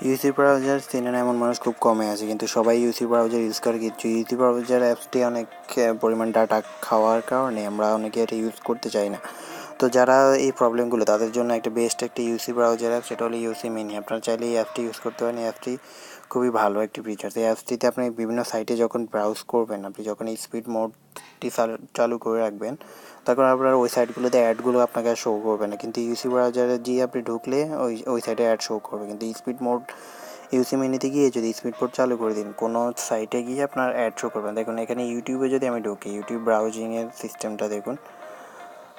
UC browser চেনে না এমন মানুষ খুব কমই আছে, কিন্তু সবাই ইউসি ব্রাউজার ইউজ করে। কিন্তু ইউসি ব্রাউজার অ্যাপসটি অনেক পরিমাণ ডাটা খাওয়ার কারণে আমরা অনেকে এটা ইউজ করতে চাই না। তো যারা এই প্রবলেমগুলো, তাদের জন্য একটা বেস্ট একটা ইউসি ব্রাউজার অ্যাপ, সেটা হলো ইউসি মিনি। আপনারা চাইলে এই অ্যাপটি ইউজ করতে পারেন। এই অ্যাপটি খুবই ভালো একটি ফিচার্স। এই অ্যাপসটিতে আপনি বিভিন্ন সাইটে যখন ব্রাউজ করবেন, আপনি যখন এই স্পিড মোডটি চালু করে রাখবেন, তখন আপনার ওই সাইটগুলোতে অ্যাডগুলো আপনাকে শো করবে না। কিন্তু ইউসি ব্রাউজারে গিয়ে আপনি ঢুকলে ওই সাইটে অ্যাড শো করবে। কিন্তু স্পিড মোড ইউসি মিনিতে গিয়ে যদি স্পিড মোড চালু করে দিন, কোনো সাইটে গিয়ে আপনার অ্যাড শো করবেন। দেখুন এখানে ইউটিউবে যদি আমি ঢুকি, ইউটিউব ব্রাউজিংয়ের সিস্টেমটা দেখুন,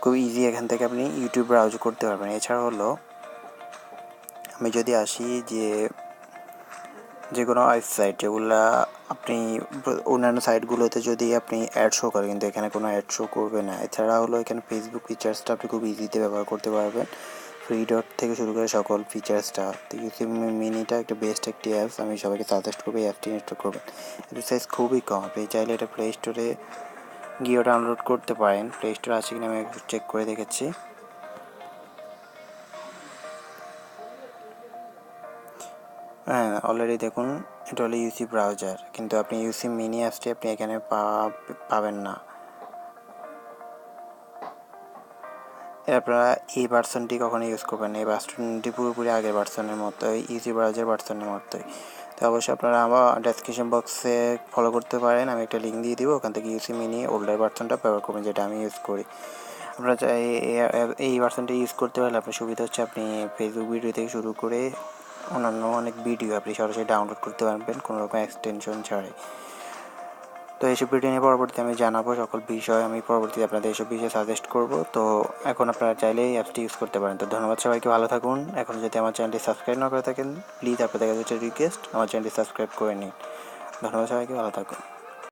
খুব ইজি। এখান থেকে আপনি ইউটিউব ব্রাউজ করতে পারবেন। এছাড়া হলো আমি যদি আসি যে কোনো সাইট, যেগুলো আপনি অন্যান্য সাইটগুলোতে যদি আপনি অ্যাড শো করেন, কিন্তু এখানে কোনো অ্যাড শো করবে না। এছাড়া হলো এখানে ফেসবুক ফিচার্সটা আপনি খুব ইজিতে ব্যবহার করতে পারবেন, free.Tech থেকে শুরু করে সকল ফিচার্সটা। তো ইউসি মিনিটা একটা বেস্ট একটি অ্যাপস, আমি সবাইকে সাজেস্ট করবো এই অ্যাপটি ইনস্টল করবেন। এর সাইজ খুবই কম, আপনি চাইলে এটা প্লে স্টোরে গিয়েও ডাউনলোড করতে পারেন। প্লে স্টোরে আছে কিনা আমি একটু চেক করে দেখেছি। হ্যাঁ, অলরেডি দেখুন এটা হলো ইউসি ব্রাউজার, কিন্তু আপনি ইউসি মিনি অ্যাপসটি আপনি এখানে পাবেন না। আপনারা এই ভার্সনটি কখনো ইউজ করবেন না। এই ভার্সনটি পুরোপুরি আগের ভার্সনের মতোই, ইউসি ব্রাউজার ভার্সনের মতোই। তো অবশ্যই আপনারা আমার ডেসক্রিপশন বক্সে ফলো করতে পারেন, আমি একটা লিঙ্ক দিয়ে দিব, ওখান থেকে ইউসি মিনি ওল্ডার ভার্সনটা ব্যবহার করবেন, যেটা আমি ইউজ করি। আপনারা চাই এই ভার্সনটা ইউজ করতে পারলে আপনার সুবিধা হচ্ছে, আপনি ফেসবুক ভিডিও থেকে শুরু করে অন্যান্য অনেক ভিডিও আপনি সরাসরি ডাউনলোড করতে পারবেন কোনো রকম এক্সটেনশন ছাড়াই। তো এইসব ভিডিও নিয়ে পরবর্তীতে আমি জানাবো সকল বিষয়, আমি পরবর্তীতে আপনাদের এইসব বিষয়ে সাজেস্ট করব। তো এখন আপনারা চাইলে এই অ্যাপটি ইউজ করতে পারেন। তো ধন্যবাদ সবাইকে, ভালো থাকুন। এখন যদি আমার চ্যানেলটি সাবস্ক্রাইব না করে থাকেন, প্লিজ আপনাদের কাছে একটা রিকোয়েস্ট, আমার চ্যানেলটি সাবস্ক্রাইব করে নিন। ধন্যবাদ সবাইকে, ভালো থাকুন।